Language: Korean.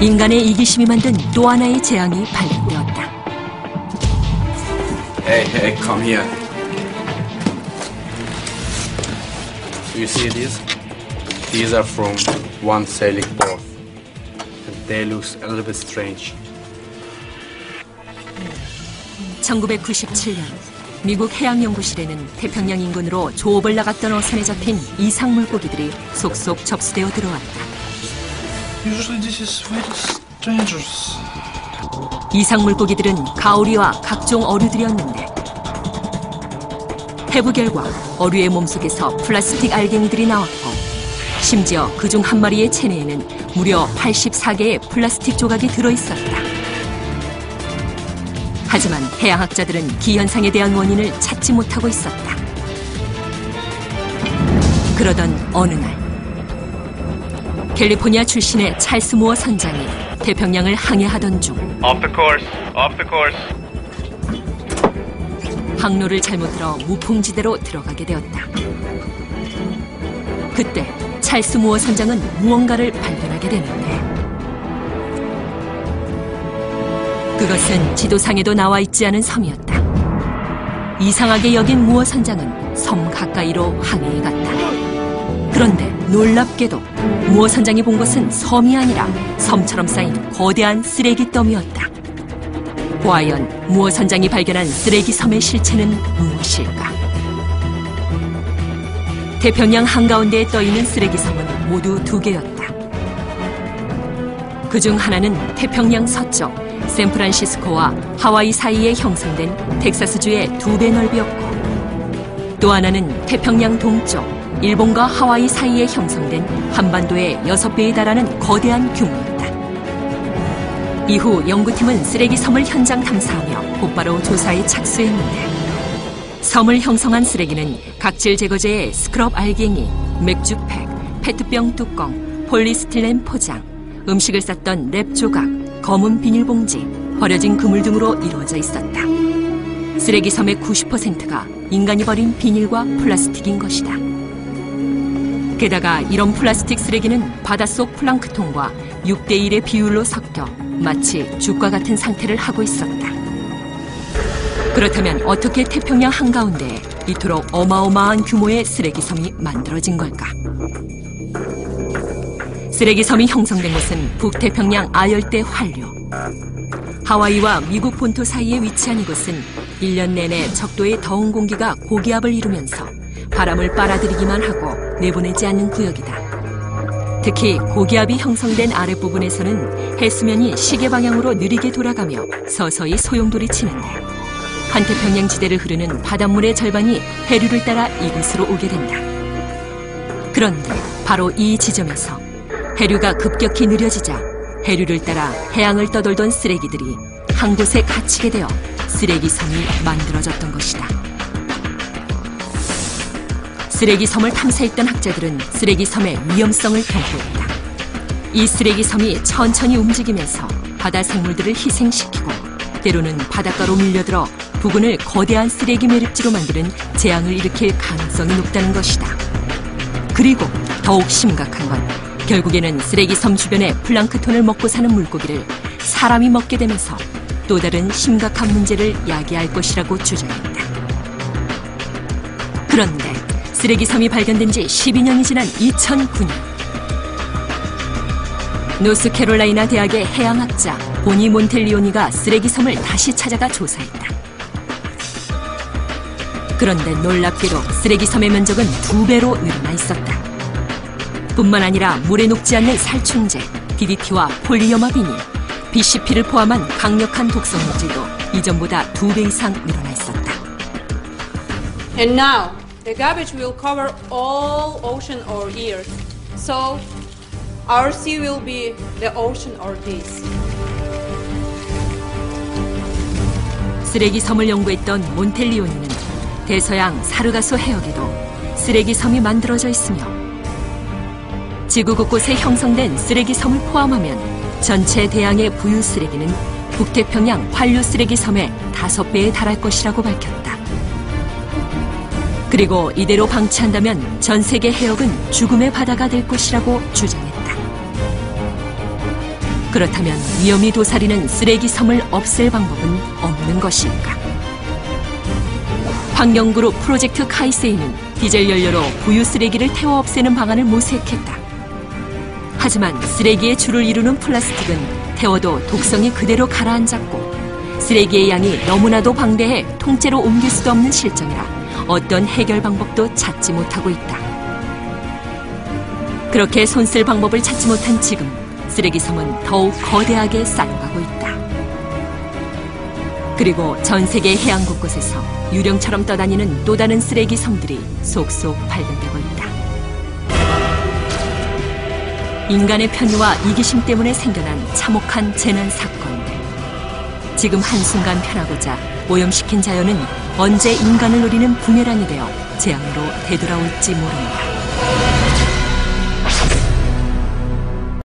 인간의 이기심이 만든 또 하나의 재앙이 발견되었다. Hey, come here. Do you see these? These are from one sailing port. And they look a little bit strange. 1997년 미국 해양연구실에는 태평양 인근으로 조업을 나갔던 어선에 잡힌 이상 물고기들이 속속 접수되어 들어왔다. Usually this is very strangers. 이상 물고기들은 가오리와 각종 어류들이었는데 해부 결과 어류의 몸속에서 플라스틱 알갱이들이 나왔고 심지어 그중 한 마리의 체내에는 무려 84개의 플라스틱 조각이 들어있었다. 하지만 해양학자들은 기현상에 대한 원인을 찾지 못하고 있었다. 그러던 어느 날 캘리포니아 출신의 찰스 무어 선장이 태평양을 항해하던 중 Off the course. 항로를 잘못 들어 무풍지대로 들어가게 되었다. 그때 찰스 무어 선장은 무언가를 발견하게 되는데 그것은 지도상에도 나와 있지 않은 섬이었다. 이상하게 여긴 무어 선장은 섬 가까이로 항해해 갔다. 그런데 놀랍게도 무어 선장이 본 것은 섬이 아니라 섬처럼 쌓인 거대한 쓰레기 더미였다. 과연 무어 선장이 발견한 쓰레기 섬의 실체는 무엇일까? 태평양 한가운데에 떠있는 쓰레기 섬은 모두 2개였다. 그중 하나는 태평양 서쪽 샌프란시스코와 하와이 사이에 형성된 텍사스주의 2배 넓이였고 또 하나는 태평양 동쪽 일본과 하와이 사이에 형성된 한반도의 6배에 달하는 거대한 규모였다. 이후 연구팀은 쓰레기 섬을 현장 탐사하며 곧바로 조사에 착수했는데 섬을 형성한 쓰레기는 각질 제거제의 스크럽 알갱이, 맥주팩, 페트병 뚜껑, 폴리스틸렌 포장, 음식을 쌌던 랩 조각, 검은 비닐봉지, 버려진 그물 등으로 이루어져 있었다. 쓰레기 섬의 90%가 인간이 버린 비닐과 플라스틱인 것이다. 게다가 이런 플라스틱 쓰레기는 바닷속 플랑크톤과 6대1의 비율로 섞여 마치 죽과 같은 상태를 하고 있었다. 그렇다면 어떻게 태평양 한가운데에 이토록 어마어마한 규모의 쓰레기 섬이 만들어진 걸까? 쓰레기 섬이 형성된 곳은 북태평양 아열대 환류. 하와이와 미국 본토 사이에 위치한 이곳은 1년 내내 적도의 더운 공기가 고기압을 이루면서 바람을 빨아들이기만 하고 내보내지 않는 구역이다. 특히 고기압이 형성된 아랫부분에서는 해수면이 시계 방향으로 느리게 돌아가며 서서히 소용돌이 치는데 환태평양 지대를 흐르는 바닷물의 절반이 해류를 따라 이곳으로 오게 된다. 그런데 바로 이 지점에서 해류가 급격히 느려지자 해류를 따라 해양을 떠돌던 쓰레기들이 한 곳에 갇히게 되어 쓰레기섬이 만들어졌던 것이다. 쓰레기섬을 탐사했던 학자들은 쓰레기섬의 위험성을 경고했다. 이 쓰레기섬이 천천히 움직이면서 바다 생물들을 희생시키고 때로는 바닷가로 밀려들어 부근을 거대한 쓰레기 매립지로 만드는 재앙을 일으킬 가능성이 높다는 것이다. 그리고 더욱 심각한 건 결국에는 쓰레기섬 주변의 플랑크톤을 먹고 사는 물고기를 사람이 먹게 되면서 또 다른 심각한 문제를 야기할 것이라고 주장했다. 그런데 쓰레기섬이 발견된 지 12년이 지난 2009년 노스캐롤라이나 대학의 해양학자 보니 몬텔리오니가 쓰레기섬을 다시 찾아가 조사했다. 그런데 놀랍게도 쓰레기섬의 면적은 2배로 늘어나 있었다. 뿐만 아니라 물에 녹지 않는 살충제, DDT와 폴리어마 비닐, BCP를 포함한 강력한 독성 물질도 이전보다 2배 이상 늘어나 있었다. And now, the garbage will cover all ocean or earth. So, our sea will be the ocean or this. 쓰레기섬을 연구했던 몬텔리오니는 대서양 사르가소 해역에도 쓰레기섬이 만들어져 있으며 지구 곳곳에 형성된 쓰레기섬을 포함하면 전체 대양의 부유 쓰레기는 북태평양 환류 쓰레기섬의 5배에 달할 것이라고 밝혔다. 그리고 이대로 방치한다면 전 세계 해역은 죽음의 바다가 될 것이라고 주장했다. 그렇다면 위험이 도사리는 쓰레기 섬을 없앨 방법은 없는 것일까? 환경그룹 프로젝트 카이세이는 디젤 연료로 부유 쓰레기를 태워 없애는 방안을 모색했다. 하지만 쓰레기의 주를 이루는 플라스틱은 태워도 독성이 그대로 가라앉았고 쓰레기의 양이 너무나도 방대해 통째로 옮길 수도 없는 실정이라 어떤 해결 방법도 찾지 못하고 있다. 그렇게 손쓸 방법을 찾지 못한 지금 쓰레기섬은 더욱 거대하게 쌓여가고 있다. 그리고 전 세계 해안 곳곳에서 유령처럼 떠다니는 또 다른 쓰레기 섬들이 속속 발견되고 있다. 인간의 편의와 이기심 때문에 생겨난 참혹한 재난 사건들. 지금 한순간 편하고자 오염시킨 자연은 언제 인간을 노리는 부메랑이 되어 재앙으로 되돌아올지 모른다.